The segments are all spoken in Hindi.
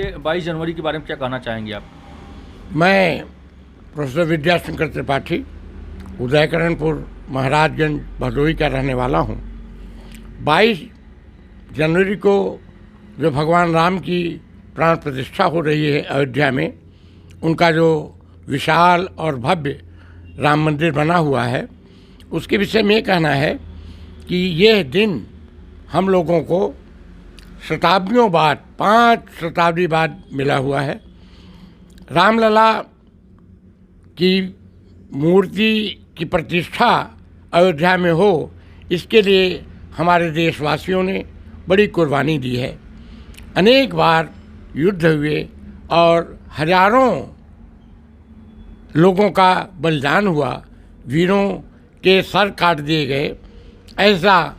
22 जनवरी के बारे में क्या कहना चाहेंगे आप? मैं प्रोफेसर विद्याशंकर त्रिपाठी उदयकरणपुर महाराजगंज भदोही का रहने वाला हूँ। 22 जनवरी को जो भगवान राम की प्राण प्रतिष्ठा हो रही है अयोध्या में, उनका जो विशाल और भव्य राम मंदिर बना हुआ है, उसके विषय में ये कहना है कि यह दिन हम लोगों को शताब्दियों बाद, 5 शताब्दी बाद मिला हुआ है। रामलला की मूर्ति की प्रतिष्ठा अयोध्या में हो, इसके लिए हमारे देशवासियों ने बड़ी कुर्बानी दी है। अनेक बार युद्ध हुए और हजारों लोगों का बलिदान हुआ, वीरों के सर काट दिए गए। ऐसा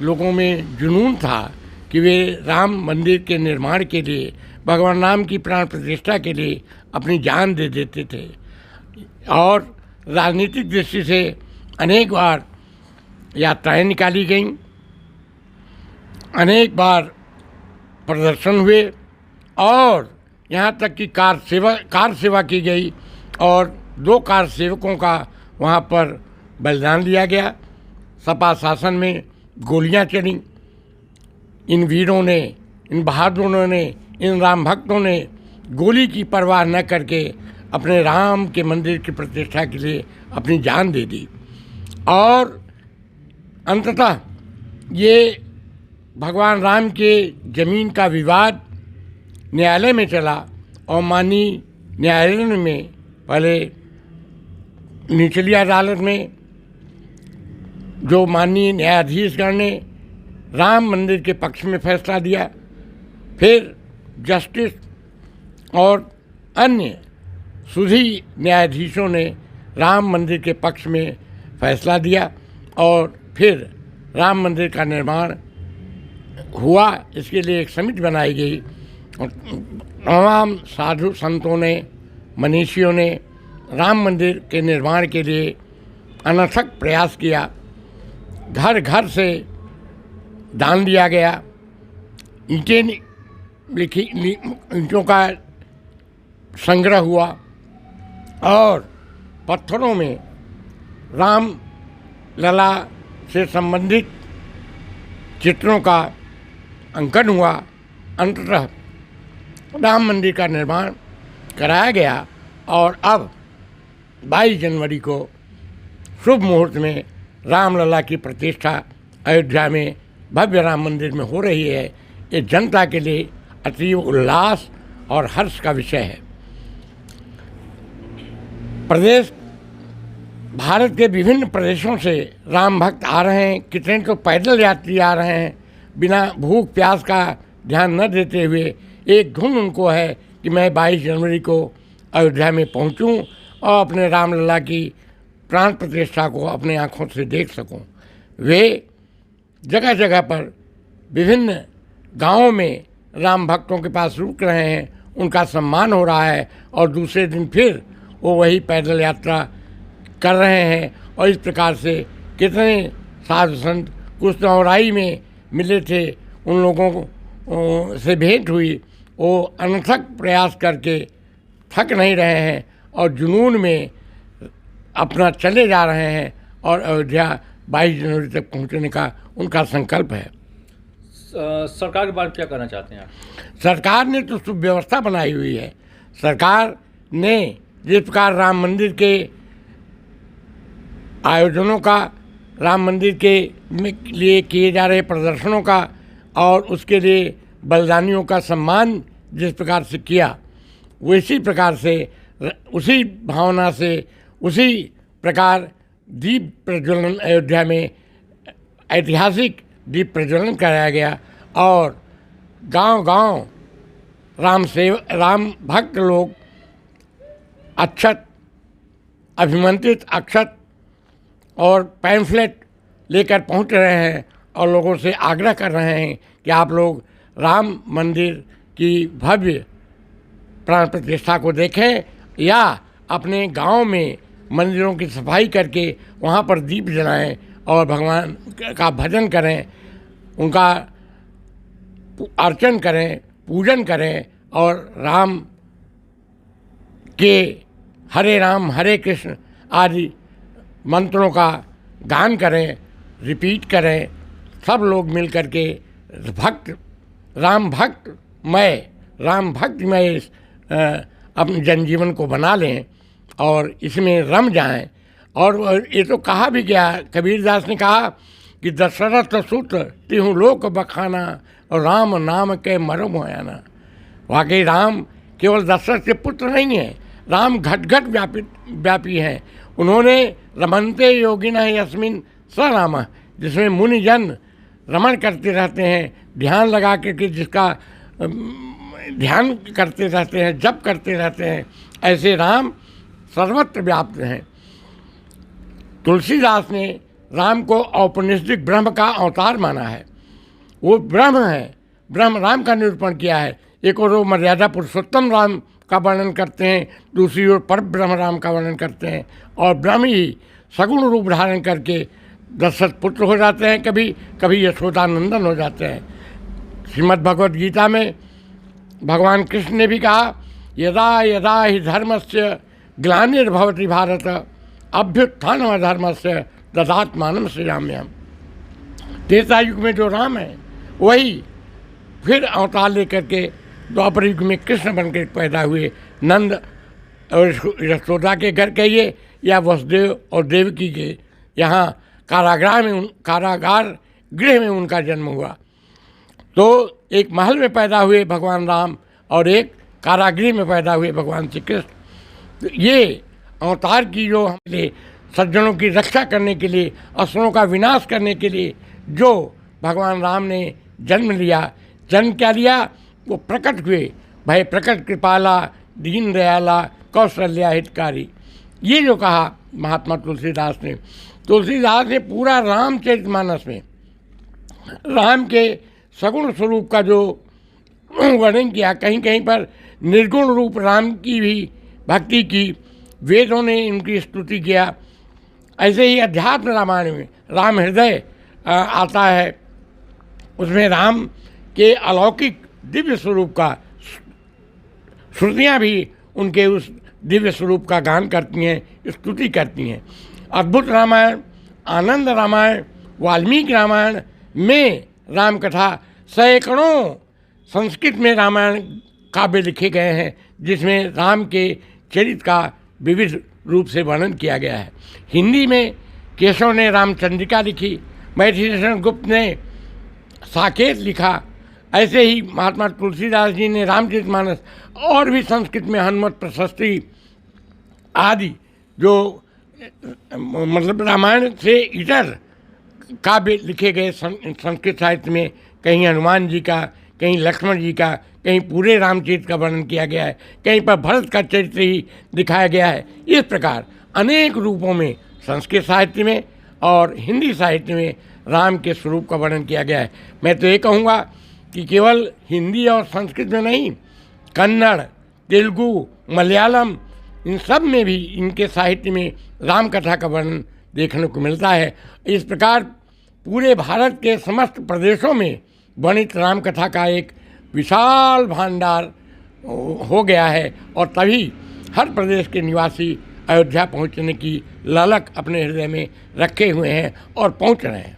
लोगों में जुनून था कि वे राम मंदिर के निर्माण के लिए, भगवान राम की प्राण प्रतिष्ठा के लिए अपनी जान दे देते थे। और राजनीतिक दृष्टि से अनेक बार यात्राएं निकाली गईं, अनेक बार प्रदर्शन हुए और यहाँ तक कि कार सेवा की गई और 2 कार सेवकों का वहाँ पर बलिदान दिया गया। सपा शासन में गोलियाँ चली। इन वीरों ने, इन बहादुरों ने, इन राम भक्तों ने गोली की परवाह न करके अपने राम के मंदिर की प्रतिष्ठा के लिए अपनी जान दे दी। और अंततः ये भगवान राम के ज़मीन का विवाद न्यायालय में चला और माननीय न्यायालय में, पहले निचली अदालत में जो माननीय न्यायाधीशगण ने राम मंदिर के पक्ष में फैसला दिया, फिर जस्टिस और अन्य सुधी न्यायाधीशों ने राम मंदिर के पक्ष में फैसला दिया और फिर राम मंदिर का निर्माण हुआ। इसके लिए एक समिति बनाई गई और तमाम साधु संतों ने, मनीषियों ने राम मंदिर के निर्माण के लिए अनथक प्रयास किया। घर घर से दान दिया गया, ईंटों का संग्रह हुआ और पत्थरों में राम लला से संबंधित चित्रों का अंकन हुआ। अंततः राम मंदिर का निर्माण कराया गया और अब 22 जनवरी को शुभ मुहूर्त में रामलला की प्रतिष्ठा अयोध्या में भव्य राम मंदिर में हो रही है। ये जनता के लिए अतीव उल्लास और हर्ष का विषय है। भारत के विभिन्न प्रदेशों से राम भक्त आ रहे हैं। कितने तो पैदल यात्री आ रहे हैं, बिना भूख प्यास का ध्यान न देते हुए। एक धुन उनको है कि मैं 22 जनवरी को अयोध्या में पहुंचूं और अपने रामलला की प्राण प्रतिष्ठा को अपने आँखों से देख सकूं। वे जगह जगह पर विभिन्न गांवों में राम भक्तों के पास रुक रहे हैं, उनका सम्मान हो रहा है और दूसरे दिन फिर वो वही पैदल यात्रा कर रहे हैं। और इस प्रकार से कितने साधु संत कुछ नौराई में मिले थे, उन लोगों से भेंट हुई। वो अनथक प्रयास करके थक नहीं रहे हैं और जुनून में अपना चले जा रहे हैं और अयोध्या 22 जनवरी तक पहुंचने का उनका संकल्प है। सरकार के बारे में क्या कहना चाहते हैं आप? सरकार ने तो सुव्यवस्था बनाई हुई है। सरकार ने जिस प्रकार राम मंदिर के आयोजनों का, राम मंदिर के लिए किए जा रहे प्रदर्शनों का और उसके लिए बलिदानियों का सम्मान जिस प्रकार से किया, उसी प्रकार से, उसी भावना से, उसी प्रकार दीप प्रज्वलन अयोध्या में ऐतिहासिक दीप प्रज्वलन कराया गया और गांव-गांव राम भक्त लोग अक्षत, अभिमंत्रित अक्षत और पैम्फलेट लेकर पहुंच रहे हैं और लोगों से आग्रह कर रहे हैं कि आप लोग राम मंदिर की भव्य प्राण प्रतिष्ठा को देखें या अपने गांव में मंदिरों की सफाई करके वहां पर दीप जलाएं और भगवान का भजन करें, उनका अर्चन करें, पूजन करें और राम के हरे राम हरे कृष्ण आदि मंत्रों का गान करें, रिपीट करें, सब लोग मिल कर के राम भक्तमय अपने जनजीवन को बना लें और इसमें रम जाएं। और ये तो कहा भी गया, कबीरदास ने कहा कि दशरथ सुत तिहु लोक बखाना और राम नाम के मरम होयाना। वाकई राम केवल दशरथ के पुत्र नहीं हैं, राम घट घट व्यापी हैं। उन्होंने रमनते योगिना यस्मिन स राम, जिसमें मुनिजन रमण करते रहते हैं, ध्यान लगा के जिसका ध्यान करते रहते हैं, जप करते रहते हैं, ऐसे राम सर्वत्र व्याप्त हैं। तुलसीदास ने राम को औपनिषदिक ब्रह्म का अवतार माना है। वो ब्रह्म है, ब्रह्म राम का निरूपण किया है। एक और वो मर्यादा पुरुषोत्तम राम का वर्णन करते हैं, दूसरी ओर पर ब्रह्म राम का वर्णन करते हैं, और ब्रह्म ही सगुण रूप धारण करके दशरथ पुत्र हो जाते हैं, कभी यशोदानंदन हो जाते हैं। श्रीमद् भगवद गीता में भगवान कृष्ण ने भी कहा, यदा यदा हि धर्मस्य ग्लानिर्भवति भारत अभ्युत्थानमधर्मस्य ददात्मानं सृजाम्यहम्। त्रेता युग में जो राम है वही फिर अवतार लेकर के द्वापर युग में कृष्ण बनकर पैदा हुए। नंद और यशोदा के घर कहिए या वसुदेव और देवकी के यहाँ कारागार गृह में उनका जन्म हुआ। तो एक महल में पैदा हुए भगवान राम और एक कारागृह में पैदा हुए भगवान श्री कृष्ण। तो ये अवतार की जो हमारे सज्जनों की रक्षा करने के लिए, असुरों का विनाश करने के लिए जो भगवान राम ने जन्म लिया, जन्म क्या लिया, वो प्रकट हुए। भाई प्रकट कृपाला दीन दयाला कौशल्या हितकारी, ये जो कहा महात्मा तुलसीदास ने पूरा रामचरितमानस में राम के सगुण स्वरूप का जो वर्णन किया, कहीं कहीं पर निर्गुण रूप राम की भी भक्ति की, वेदों ने इनकी स्तुति किया। ऐसे ही अध्यात्म रामायण में राम हृदय आता है, उसमें राम के अलौकिक दिव्य स्वरूप का श्रुतियाँ भी उनके उस दिव्य स्वरूप का गान करती हैं, स्तुति करती हैं। अद्भुत रामायण, आनंद रामायण, वाल्मीकि रामायण में राम कथा, सैकड़ों संस्कृत में रामायण काव्य लिखे गए हैं जिसमें राम के चरित्र का विविध रूप से वर्णन किया गया है। हिंदी में केशव ने रामचंद्रिका लिखी, मैथिलीशरण गुप्त ने साकेत लिखा, ऐसे ही महात्मा तुलसीदास जी ने रामचरितमानस, और भी संस्कृत में हनुमत प्रशस्ति आदि जो मतलब रामायण से इतर काव्य लिखे गए संस्कृत साहित्य में, कहीं हनुमान जी का, कहीं लक्ष्मण जी का, कहीं पूरे रामचरित्र का वर्णन किया गया है, कहीं पर भरत का चरित्र ही दिखाया गया है। इस प्रकार अनेक रूपों में संस्कृत साहित्य में और हिंदी साहित्य में राम के स्वरूप का वर्णन किया गया है। मैं तो ये कहूँगा कि केवल हिंदी और संस्कृत में नहीं, कन्नड़, तेलुगु, मलयालम, इन सब में भी इनके साहित्य में राम कथा का वर्णन देखने को मिलता है। इस प्रकार पूरे भारत के समस्त प्रदेशों में वर्णित राम कथा का एक विशाल भांडार हो गया है, और तभी हर प्रदेश के निवासी अयोध्या पहुंचने की ललक अपने हृदय में रखे हुए हैं और पहुंच रहे हैं।